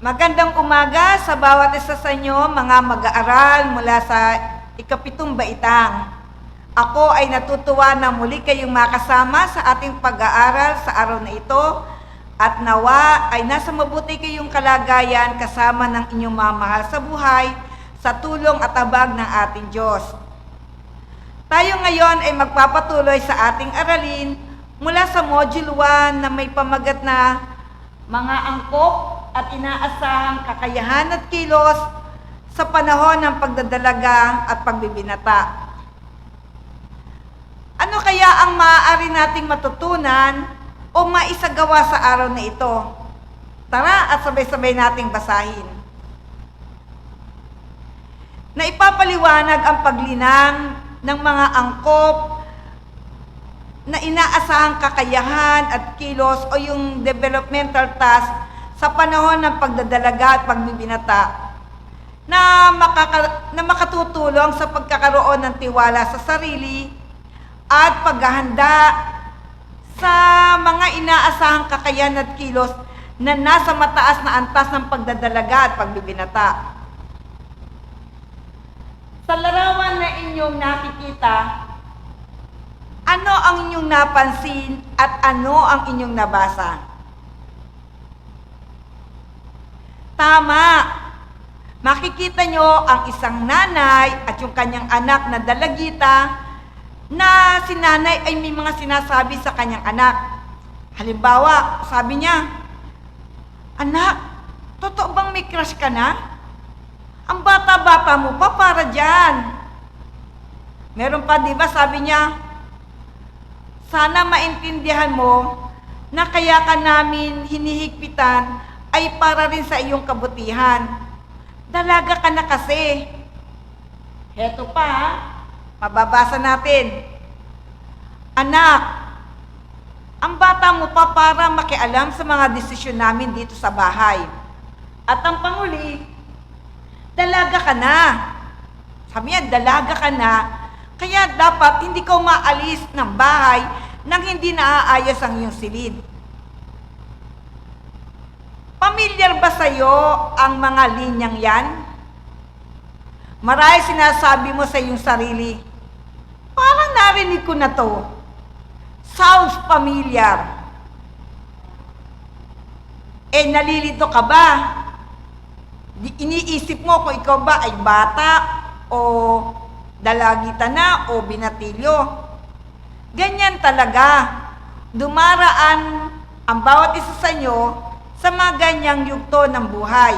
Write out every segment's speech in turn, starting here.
Magandang umaga sa bawat isa sa inyo, mga mag-aaral mula sa ikapitong baitang. Ako ay natutuwa na muli kayong makasama sa ating pag-aaral sa araw na ito at nawa ay nasa mabuti kayong kalagayan kasama ng inyong mga mahal sa buhay sa tulong at abag ng ating Diyos. Tayo ngayon ay magpapatuloy sa ating aralin mula sa Module 1 na may pamagat na mga angkop at inaasahang kakayahan at kilos sa panahon ng pagdadalaga at pagbibinata. Ano kaya ang maaari nating matutunan o maisagawa sa araw na ito? Tara at sabay-sabay nating basahin. Na ipapaliwanag ang paglinang ng mga angkop na inaasahang kakayahan at kilos o yung developmental task sa panahon ng pagdadalaga at pagbibinata na makatutulong sa pagkakaroon ng tiwala sa sarili at paghahanda sa mga inaasahang kakayahan at kilos na nasa mataas na antas ng pagdadalaga at pagbibinata. Sa larawan na inyong nakikita, ano ang inyong napansin at ano ang inyong nabasa? Tama! Makikita nyo ang isang nanay at yung kanyang anak na dalagita na si nanay ay may mga sinasabi sa kanyang anak. Halimbawa, sabi niya, "Anak, totoo bang may crush ka na? Ang bata-bata mo pa para dyan." Meron pa, di ba, sabi niya, "Sana maintindihan mo na kaya ka namin hinihigpitan ay para rin sa iyong kabutihan. Dalaga ka na kasi." Heto pa, mababasa natin. "Anak, ang bata mo pa para makialam sa mga desisyon namin dito sa bahay. At ang panguli, dalaga ka na." Sabi niya, dalaga ka na, kaya dapat hindi ka umaalis ng bahay nang hindi naaayos ang iyong silid. Pamilyar ba sa'yo ang mga linyang yan? Marahil sinasabi mo sa iyong sarili, "Parang narinig ko na to. Sounds familiar." Nalilito ka ba? Iniisip mo kung ikaw ba ay bata o dalagita na o binatilyo. Ganyan talaga. Dumaraan ang bawat isa sa inyo sa mga ganyang yugto ng buhay.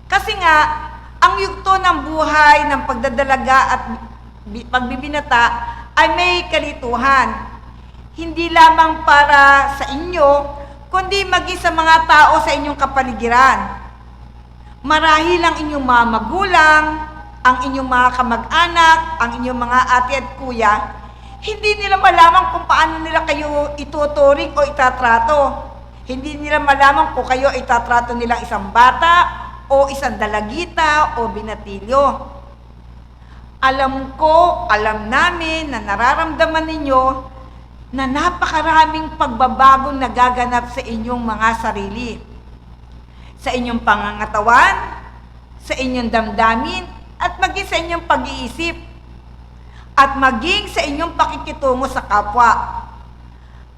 Kasi nga, ang yugto ng buhay ng pagdadalaga at pagbibinata ay may kalituhan. Hindi lamang para sa inyo, kundi maging sa mga tao sa inyong kapaligiran. Marahil ang inyong mga magulang, ang inyong mga kamag-anak, ang inyong mga ate at kuya, hindi nila malaman kung paano nila kayo ituturing o itatrato. Hindi nila malaman kung kayo itatrato nilang isang bata o isang dalagita o binatilyo. Alam namin na nararamdaman ninyo na napakaraming pagbabagong nagaganap sa inyong mga sarili. Sa inyong pangangatawan, sa inyong damdamin, at maging sa inyong pag-iisip, at maging sa inyong pakikitungo sa kapwa.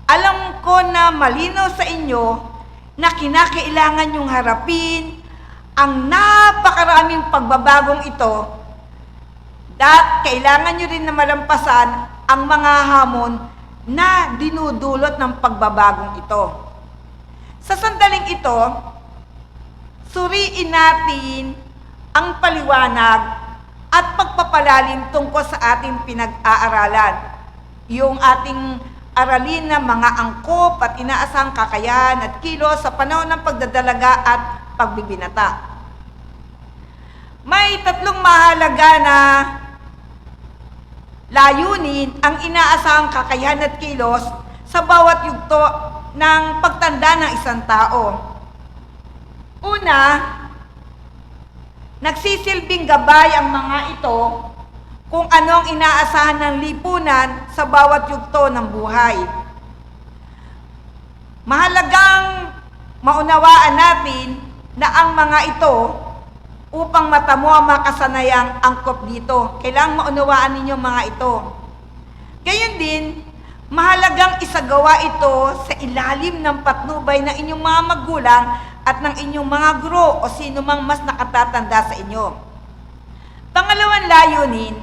Alam ko na malinaw sa inyo na kinakailangan nyong harapin ang napakaraming pagbabagong ito at kailangan nyo rin na malampasan ang mga hamon na dinudulot ng pagbabagong ito. Sa sandaling ito, suriin natin ang paliwanag at pagpapalalim tungkol sa ating pinag-aaralan. Yung ating aralin na mga angkop at inaasahang kakayahan at kilos sa panahon ng pagdadalaga at pagbibinata. May tatlong mahalaga na layunin ang inaasahang kakayahan at kilos sa bawat yugto ng pagtanda ng isang tao. Una, nagsisilbing gabay ang mga ito kung anong inaasahan ng lipunan sa bawat yugto ng buhay. Mahalagang maunawaan natin na ang mga ito, upang matamo ang mga kasanayang angkop dito. Kailangang maunawaan ninyo mga ito. Gayon din, mahalagang isagawa ito sa ilalim ng patnubay ng inyong mga magulang at ng inyong mga guro o sino mang mas nakatatanda sa inyo. Pangalawang layunin,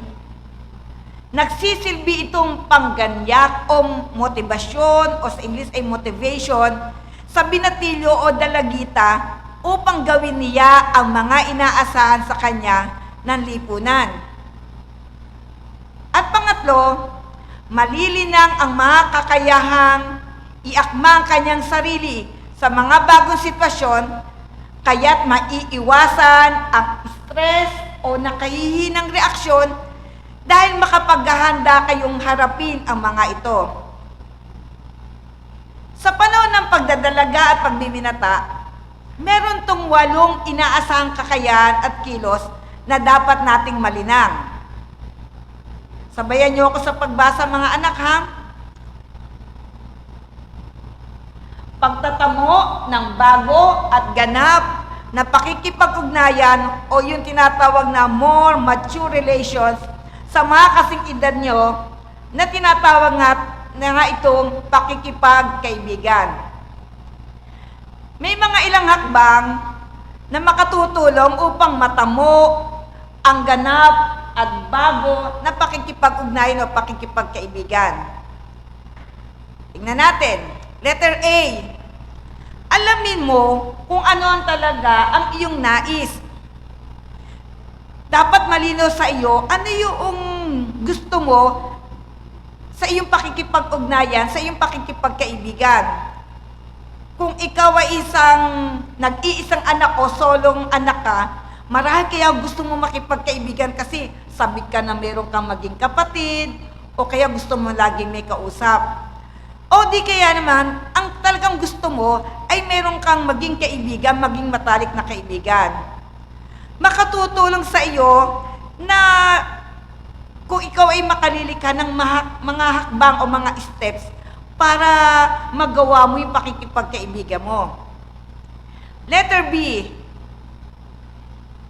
nagsisilbi itong pangganyak o motibasyon o sa English ay motivation sa binatilyo o dalagita upang gawin niya ang mga inaasahan sa kanya ng lipunan. At pangatlo, malilinang ang mga kakayahang iakma ang kanyang sarili sa mga bagong sitwasyon, kaya't maiiwasan ang stress o nakahihinang reaksyon dahil makapaghahanda kayong harapin ang mga ito. Sa panahon ng pagdadalaga at pagbiminata, meron tong 8 inaasahang kakayahan at kilos na dapat nating malinang. Sabayan niyo ako sa pagbasa mga anak ha. Pagtatamo ng bago at ganap na pakikipag-ugnayan o yung tinatawag na more mature relations sa mga kasing edad nyo na tinatawag nga itong pakikipagkaibigan. May mga ilang hakbang na makatutulong upang matamo ang ganap at bago na pakikipag-ugnayan o pakikipagkaibigan. Tingnan natin. Letter A. Alamin mo kung ano ang talaga ang iyong nais. Dapat malinaw sa iyo ano yung gusto mo sa iyong pakikipag-ugnayan, sa iyong pakikipagkaibigan. Kung ikaw ay nag-iisang anak o solong anak ka, marahil kaya gusto mo makipagkaibigan kasi sabik ka na meron kang maging kapatid o kaya gusto mo laging may kausap. O di kaya naman, ang talagang gusto mo ay meron kang maging kaibigan, maging matalik na kaibigan. Makatutulong sa iyo na kung ikaw ay makalilika ng mga hakbang o mga steps para magawa mo yung pakikipagkaibigan mo. Letter B.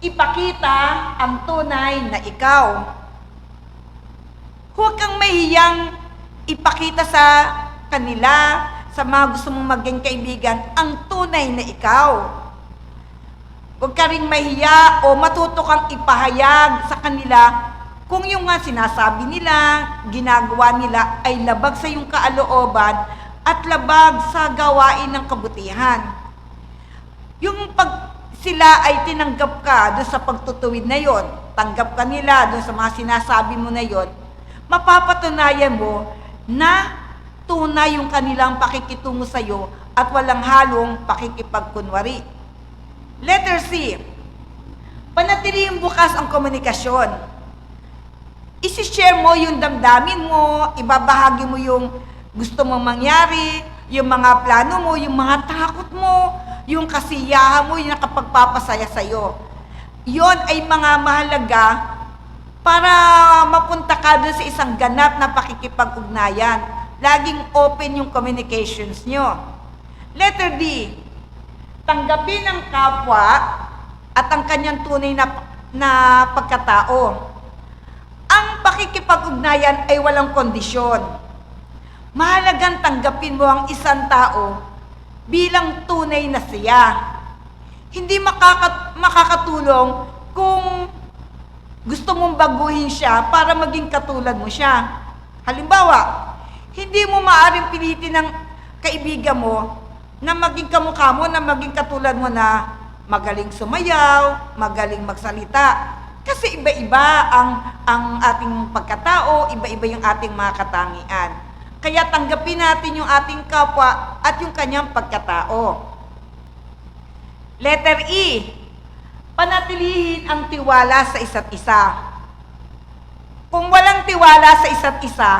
Ipakita ang tunay na ikaw. Huwag kang mahiyang ipakita sa kanila, sa mga gusto mong maging kaibigan, ang tunay na ikaw. Huwag ka ring mahiya o matuto kang ipahayag sa kanila kung yung nga sinasabi nila, ginagawa nila ay labag sa iyong kaalooban at labag sa gawain ng kabutihan. Yung pag sila ay tinanggap ka doon sa pagtutuwid na yon, tanggap ka nila doon sa mga sinasabi mo na yon, mapapatunayan mo na tunay yung kanilang pakikitungo sa iyo at walang halong pakikipagkunwari. Letter C. Panatilihing bukas ang komunikasyon. Isi-share mo yung damdamin mo, ibabahagi mo yung gusto mong mangyari, yung mga plano mo, yung mga takot mo, yung kasiyahan mo, yung nakapagpapasaya sa iyo. Yon ay mga mahalaga para mapunta ka doon sa isang ganap na pakikipag-ugnayan. Laging open yung communications nyo. Letter D. Tanggapin ang kapwa at ang kanyang tunay na pagkatao. Ang pakikipag-ugnayan ay walang kondisyon. Mahalagang tanggapin mo ang isang tao bilang tunay na siya. Hindi makakatulong kung gusto mong baguhin siya para maging katulad mo siya. Halimbawa, hindi mo maaaring pilitin ng kaibigan mo na maging kamukha mo, na maging katulad mo na magaling sumayaw, magaling magsalita. Kasi iba-iba ang ating pagkatao, iba-iba yung ating mga katangian. Kaya tanggapin natin yung ating kapwa at yung kanyang pagkatao. Letter E. Panatilihin ang tiwala sa isa't isa. Kung walang tiwala sa isa't isa,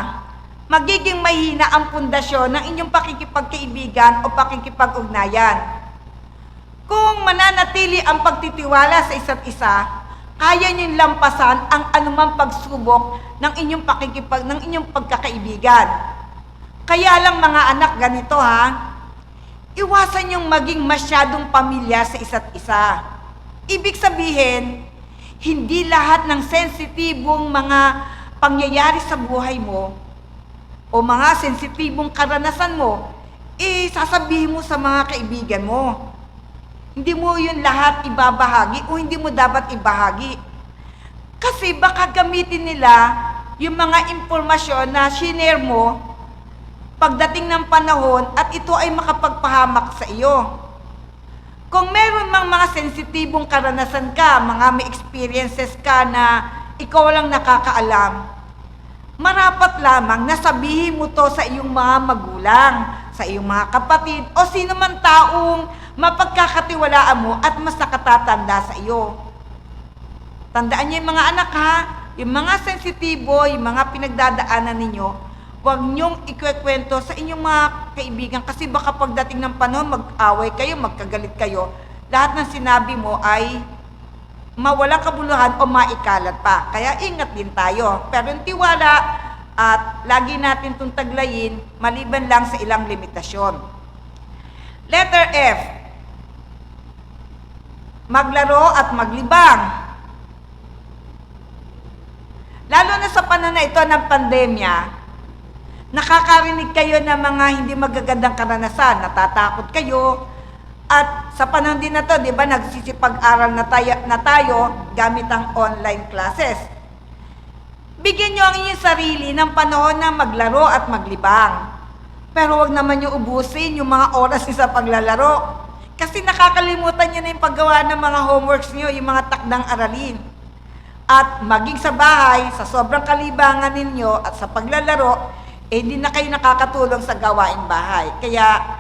magiging mahina ang pundasyon ng inyong pakikipagkaibigan o pakikipag-ugnayan. Kung mananatili ang pagtitiwala sa isa't isa, kaya niyong lampasan ang anumang pagsubok ng inyong ng inyong pagkakaibigan. Kaya lang mga anak, ganito ha, Iwasan yung maging masyadong pamilya sa isa't isa. Ibig sabihin, hindi lahat ng sensitibong mga pangyayari sa buhay mo o mga sensitibong karanasan mo, sasabihin mo sa mga kaibigan mo. Hindi mo yun lahat ibabahagi o hindi mo dapat ibahagi. Kasi baka gamitin nila yung mga impormasyon na shinare mo pagdating ng panahon at ito ay makapagpahamak sa iyo. Kung meron mang mga sensitibong karanasan ka, mga may experiences ka na ikaw lang nakakaalam, marapat lamang na sabihin mo to sa iyong mga magulang, sa iyong mga kapatid, o sino man taong mapagkakatiwalaan mo at mas nakatatanda sa iyo. Tandaan niyo yung mga anak ha, yung mga sensitibo, yung mga pinagdadaanan ninyo, huwag niyong ikwekwento sa inyong mga kaibigan kasi baka pagdating ng panahon mag-away kayo, magkagalit kayo, lahat ng sinabi mo ay mawala kabuluhan o maikalat pa. Kaya ingat din tayo. Pero yung tiwala at lagi natin itong taglayin maliban lang sa ilang limitasyon. Letter F. Maglaro at maglibang. Lalo na sa panahon na ito ng pandemya, nakakarinig kayo ng mga hindi magagandang karanasan, natatakot kayo, at sa panahon din na to, di ba, nagsisipag-aral na tayo gamit ang online classes. Bigyan nyo ang inyong sarili ng panahon na maglaro at maglibang. Pero wag naman nyo ubusin yung mga oras nyo sa paglalaro. Kasi nakakalimutan nyo na yung paggawa ng mga homeworks nyo, yung mga takdang aralin. At maging sa bahay, sa sobrang kalibangan ninyo at sa paglalaro, hindi na kayo nakakatulong sa gawaing bahay. Kaya,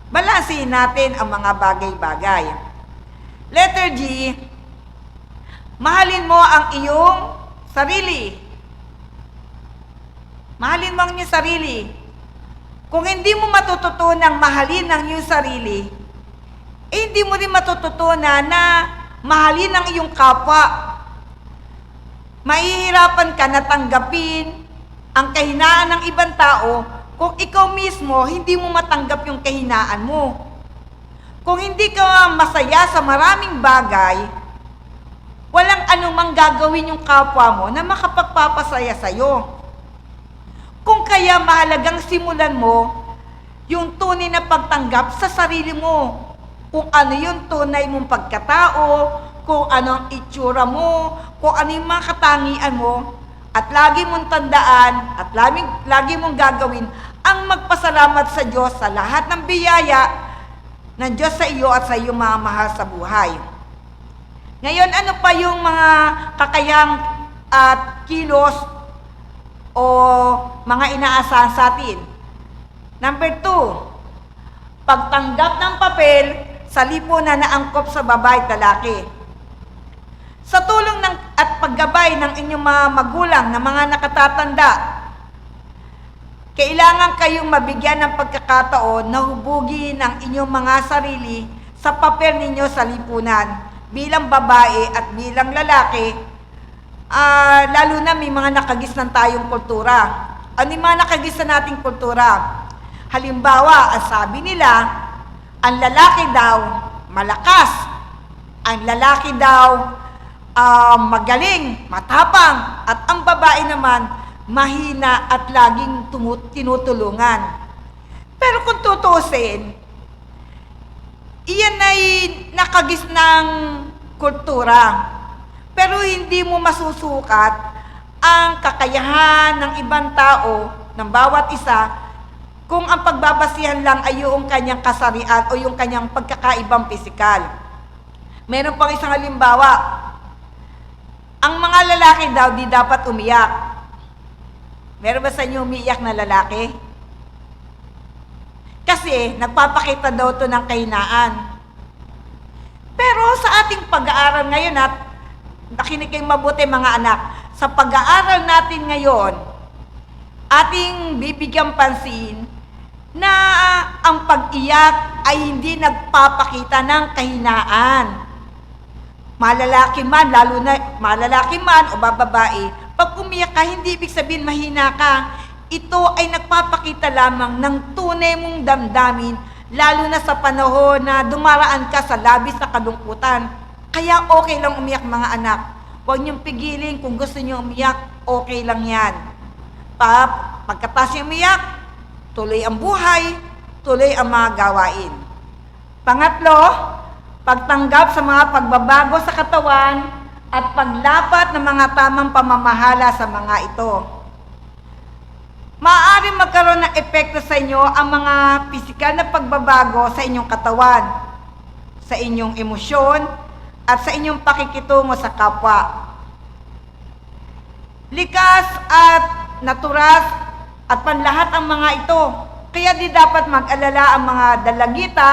balansin natin ang mga bagay-bagay. Letter G, mahalin mo ang iyong sarili. Mahalin mo ang iyong sarili. Kung hindi mo matututunang mahalin ang iyong sarili, hindi mo rin matututunan na mahalin ang iyong kapwa. Mahihirapan ka na tanggapin ang kahinaan ng ibang tao kung ikaw mismo hindi mo matanggap yung kahinaan mo. Kung hindi ka masaya sa maraming bagay, walang anumang gagawin yung kapwa mo na makapagpapasaya sa'yo. Kung kaya mahalagang simulan mo yung tunay na pagtanggap sa sarili mo. Kung ano yung tunay mong pagkatao, kung ano ang itsura mo, kung ano yung mga katangian mo, at lagi mong tandaan at lagi mong gagawin ang magpasalamat sa Diyos sa lahat ng biyaya ng Diyos sa iyo at sa iyong mga mahal sa buhay. Ngayon, ano pa yung mga kakayahang at kilos o mga inaasahan sa atin? Number 2, pagtanggap ng papel sa lipunan na angkop sa babae at lalaki. Sa tulong at paggabay ng inyong mga magulang na mga nakatatanda, kailangan kayong mabigyan ng pagkakataon na hubugin ang inyong mga sarili sa papel ninyo sa lipunan bilang babae at bilang lalaki, lalo na may mga nakagisnan tayong kultura. Ano yung mga nakagisnan nating kultura? Halimbawa, ang sabi nila, ang lalaki daw malakas, ang lalaki daw magaling, matapang, at ang babae naman mahina at laging tinutulungan. Pero kung tutusin, iyan ay nakagisnang kultura. Pero hindi mo masusukat ang kakayahan ng ibang tao, ng bawat isa, kung ang pagbabasihan lang ay yung kanyang kasarian o yung kanyang pagkakaibang pisikal. Meron pang isang halimbawa. Ang mga lalaki daw di dapat umiyak. Meron ba sa inyo umiiyak na lalaki? Kasi nagpapakita daw to ng kahinaan. Pero sa ating pag-aaral ngayon at nakinig kayong mabuti mga anak, sa pag-aaral natin ngayon, ating bibigyan pansin na ang pag-iyak ay hindi nagpapakita ng kahinaan. Malalaki man, lalo na malalaki man o bababae, pag umiyak ka, hindi ibig sabihin mahina ka. Ito ay nagpapakita lamang ng tunay mong damdamin Lalo na sa panahon na dumaraan ka sa labis na kalungkutan. Kaya okay lang umiyak mga anak. Huwag niyong pigilin kung gusto niyo umiyak, okay lang yan. Pagkatapos niyo umiyak, tuloy ang buhay, tuloy ang mga gawain. Pangatlo, pagtanggap sa mga pagbabago sa katawan at paglapat ng mga tamang pamamahala sa mga ito. Maaaring magkaroon ng epekto sa inyo ang mga pisikal na pagbabago sa inyong katawan, sa inyong emosyon, at sa inyong pakikitungo sa kapwa. Likas at natural at panlahat ang mga ito, kaya di dapat mag-alala ang mga dalagita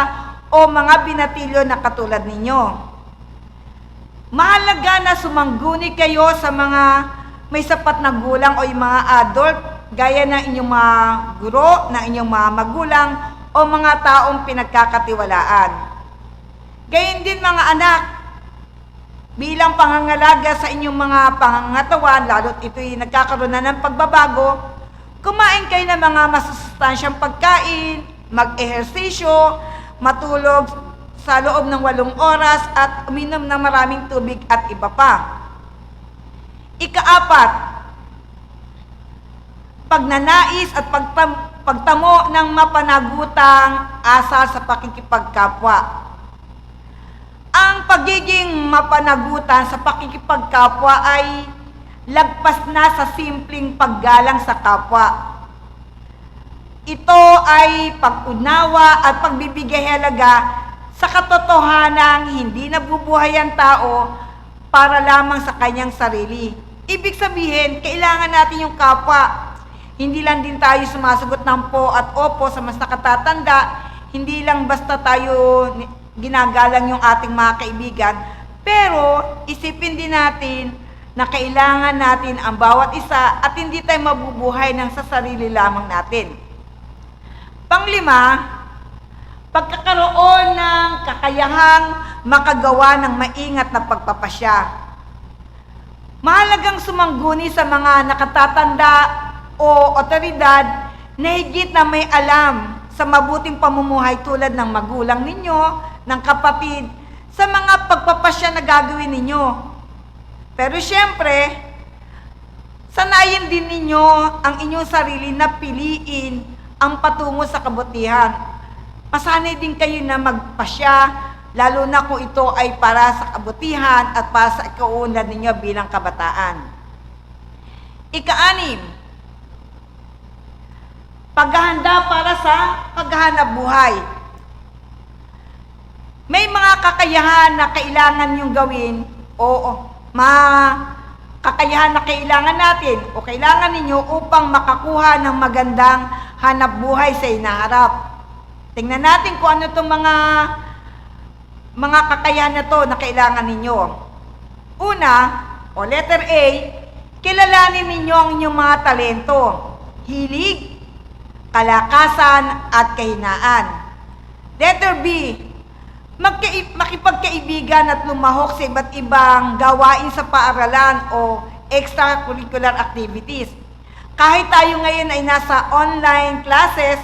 o mga binatilyo na katulad ninyo. Mahalaga na sumangguni kayo sa mga may sapat na gulang o yung mga adult, gaya ng inyong mga guro, ng inyong mga magulang, o mga taong pinagkakatiwalaan. Gayon din mga anak, bilang pangangalaga sa inyong mga pangangatawan, lalo't ito'y nagkakaroon na ng pagbabago, kumain kayo ng mga masustansyang pagkain, mag-ehersisyo, matulog sa loob ng 8 oras, at uminom ng maraming tubig at iba pa. Ika-4, pagnanais at pagtamo ng mapanagutang asal sa pakikipagkapwa. Ang pagiging mapanagutan sa pakikipagkapwa ay lagpas na sa simpleng paggalang sa kapwa. Ito ay pag-unawa at pagbibigay halaga sa katotohanang hindi nabubuhay ang tao para lamang sa kanyang sarili. Ibig sabihin, kailangan natin yung kapwa. Hindi lang din tayo sumasagot ng po at opo sa mas nakatatanda. Hindi lang basta tayo ginagalang yung ating mga kaibigan. Pero isipin din natin na kailangan natin ang bawat isa at hindi tayo mabubuhay ng sa sarili lamang natin. Panglima, pagkakaroon ng kakayahang makagawa ng maingat na pagpapasya. Mahalagang sumangguni sa mga nakatatanda o otoridad na higit na may alam sa mabuting pamumuhay tulad ng magulang ninyo, ng kapatid, sa mga pagpapasya na gagawin ninyo. Pero siyempre, sanayin din ninyo ang inyong sarili na piliin ang patungo sa kabutihan. Masanay din kayo na magpasya, lalo na kung ito ay para sa kabutihan at para sa ikaunlad ninyo bilang kabataan. Ika-6, paghahanda para sa paghahanap buhay. May mga kakayahan na kailangan niyong gawin o kakayahan na kailangan natin o kailangan ninyo upang makakuha ng magandang hanap buhay sa inaharap. Tingnan natin kung ano itong mga kakayahan na to na kailangan ninyo. Una, o letter A, kilalanin ninyo ang inyong mga talento, hilig, kalakasan, at kahinaan. Letter B, makipagkaibigan at lumahok sa iba't ibang gawain sa paaralan o extracurricular activities. Kahit tayo ngayon ay nasa online classes,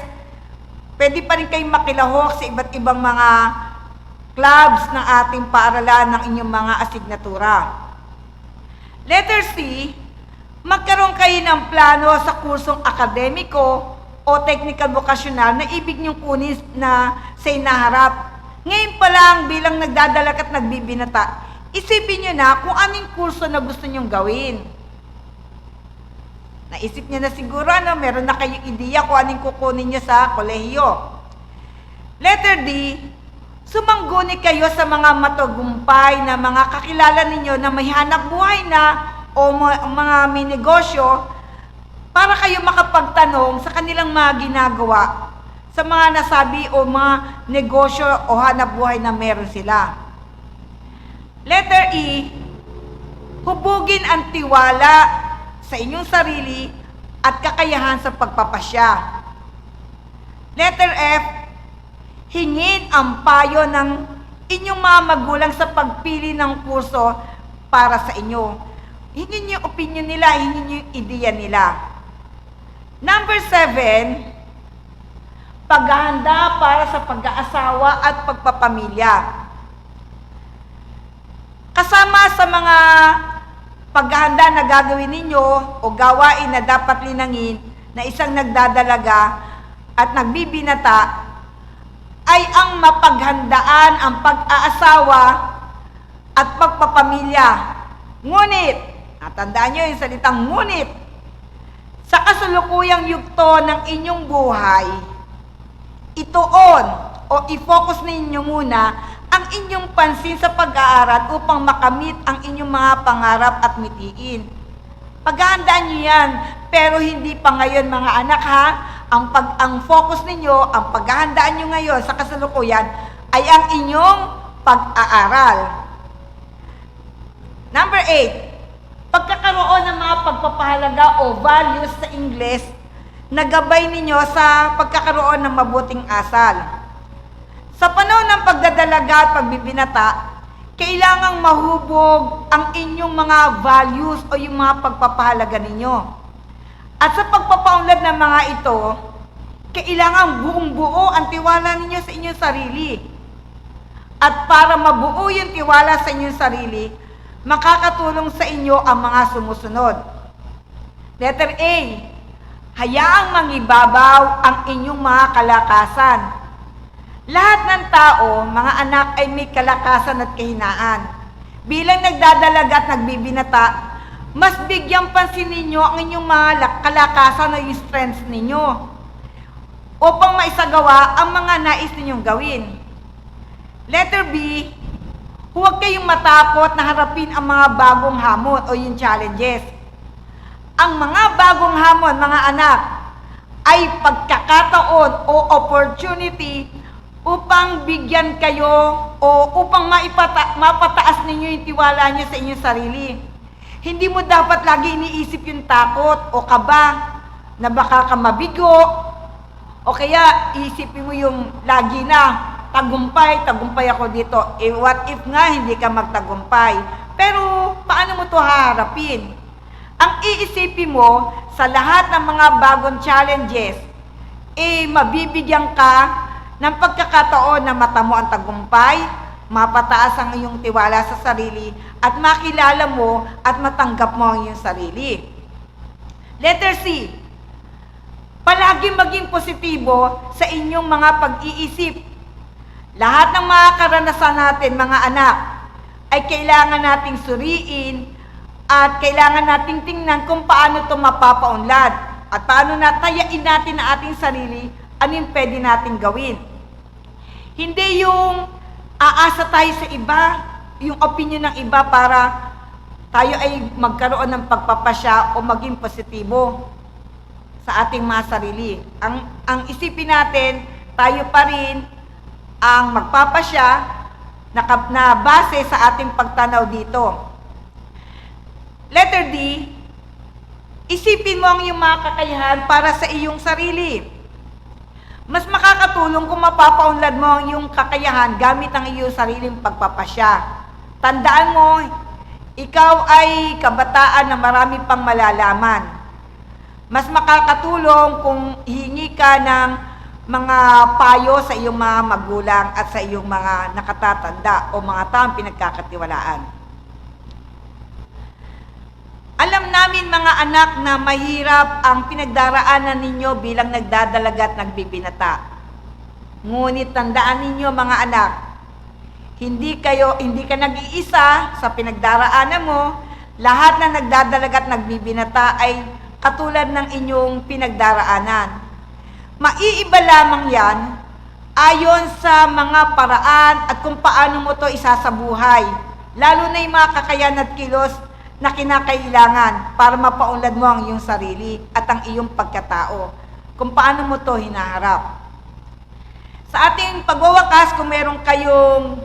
pwede pa rin kayong makilahok sa iba't ibang mga clubs ng ating paaralan ng inyong mga asignatura. Letter C, magkaroon kayo ng plano sa kursong akademiko o technical vocational na ibig niyong kunin na sa inaharap. Ngayon pa lang bilang nagdadalak at nagbibinata, isipin niyo na kung anong kurso na gusto niyong gawin. Naisip niyo na siguro, meron na kayong ideya kung anong kukunin niyo sa kolehiyo. Letter D, sumangguni kayo sa mga matagumpay na mga kakilala ninyo na may hanap buhay na o mga may negosyo para kayo makapagtanong sa kanilang mga ginagawa sa mga nasabi o mga negosyo o hanap buhay na meron sila. Letter E, hubugin ang tiwala sa inyong sarili at kakayahan sa pagpapasya. Letter F, hingin ang payo ng inyong mga magulang sa pagpili ng kurso para sa inyo. Hingin yung opinion nila, hingin yung ideya nila. Number 7, paghahanda para sa pag-aasawa at pagpapamilya. Kasama sa mga paghahanda na gagawin ninyo o gawain na dapat linangin na isang nagdadalaga at nagbibinata ay ang mapaghandaan ang pag-aasawa at pagpapamilya. Ngunit, natandaan nyo yung salitang ngunit, sa kasalukuyang yugto ng inyong buhay, ituon o i-focus ninyo muna ang inyong pansin sa pag-aaral upang makamit ang inyong mga pangarap at mitiin. Paghahandaan nyo yan, pero hindi pa ngayon mga anak ha. Ang focus ninyo, ang paghahandaan nyo ngayon sa kasalukuyan ay ang inyong pag-aaral. Number 8, pagkakaroon ng mga pagpapahalaga o values sa Ingles na gabay ninyo sa pagkakaroon ng mabuting asal. Sa panahon ng pagdadalaga at pagbibinata, kailangang mahubog ang inyong mga values o yung mga pagpapahalaga ninyo. At sa pagpapaunlad ng mga ito, kailangan buong-buo ang tiwala ninyo sa inyong sarili. At para mabuo yung tiwala sa inyong sarili, makakatulong sa inyo ang mga sumusunod. Letter A, hayaang mangibabaw ang inyong mga kalakasan. Lahat ng tao, mga anak, ay may kalakasan at kahinaan. Bilang nagdadalaga at nagbibinata, mas bigyang pansin ninyo ang inyong mga kalakasan o yung strengths ninyo upang maisagawa ang mga nais ninyong gawin. Letter B, huwag kayong matakot na harapin ang mga bagong hamon o yung challenges. Ang mga bagong hamon, mga anak, ay pagkakataon o opportunity upang bigyan kayo o upang mapataas ninyo yung tiwala nyo sa inyong sarili. Hindi mo dapat lagi iniisip yung takot o kaba na baka ka mabigo o kaya iisipin mo yung lagi na tagumpay ako dito. Eh, what if nga hindi ka magtagumpay? Pero paano mo to haharapin? Ang iisipin mo sa lahat ng mga bagong challenges, mabibigyan ka ng pagkakataon na matamo ang tagumpay, mapataas ang iyong tiwala sa sarili, at makilala mo at matanggap mo ang iyong sarili. Letter C, palagi maging positibo sa inyong mga pag-iisip. Lahat ng mga karanasan natin, mga anak, ay kailangan nating suriin at kailangan nating tingnan kung paano ito mapapaunlad at paano natayain natin ang ating sarili, ano yung pwede nating gawin. Hindi yung aasa tayo sa iba, yung opinion ng iba para tayo ay magkaroon ng pagpapasya o maging positibo sa ating mga sarili. Ang isipin natin, tayo pa rin ang magpapasya na base sa ating pagtanaw dito. Letter D, isipin mo ang iyong mga kakayahan para sa iyong sarili. Mas makakatulong kung mapapaunlad mo ang iyong kakayahan gamit ang iyong sariling pagpapasya. Tandaan mo, ikaw ay kabataan na marami pang malalaman. Mas makakatulong kung hihingi ka ng mga payo sa iyong mga magulang at sa iyong mga nakatatanda o mga taong pinagkakatiwalaan. Alam namin mga anak na mahirap ang pinagdaraanan ninyo bilang nagdadalaga at nagbibinata. Ngunit tandaan ninyo mga anak, hindi ka nag-iisa sa pinagdaraanan mo. Lahat na nagdadalaga at nagbibinata ay katulad ng inyong pinagdaraanan. Maiiba lamang yan ayon sa mga paraan at kung paano mo to isasabuhay, lalo na yung mga kakayahan at kilos na kinakailangan para mapaunlad mo ang iyong sarili at ang iyong pagkatao, kung paano mo to hinaharap. Sa ating pagwawakas, kung meron kayong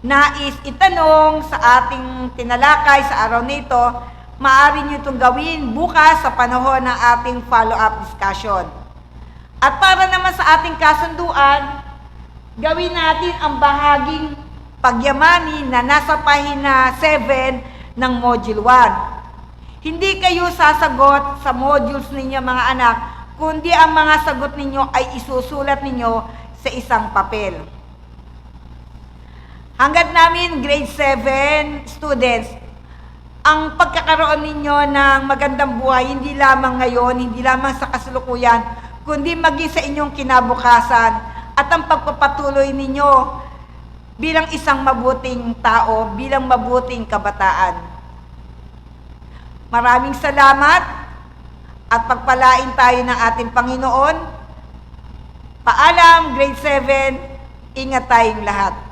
nais itanong sa ating tinalakay sa araw nito, maaari nyo itong gawin bukas sa panahon ng ating follow-up discussion. At para naman sa ating kasunduan, gawin natin ang bahaging pagyamani na nasa pahina 7 ng Module 1. Hindi kayo sasagot sa modules ninyo mga anak kundi ang mga sagot ninyo ay isusulat ninyo sa isang papel. Hanggat namin grade 7 students, ang pagkakaroon ninyo ng magandang buhay, hindi lamang ngayon, hindi lamang sa kasalukuyan, kundi maging sa inyong kinabukasan at ang pagpapatuloy ninyo bilang isang mabuting tao, bilang mabuting kabataan. Maraming salamat at pagpalain tayo ng ating Panginoon. Paalam, grade 7, ingat tayong lahat.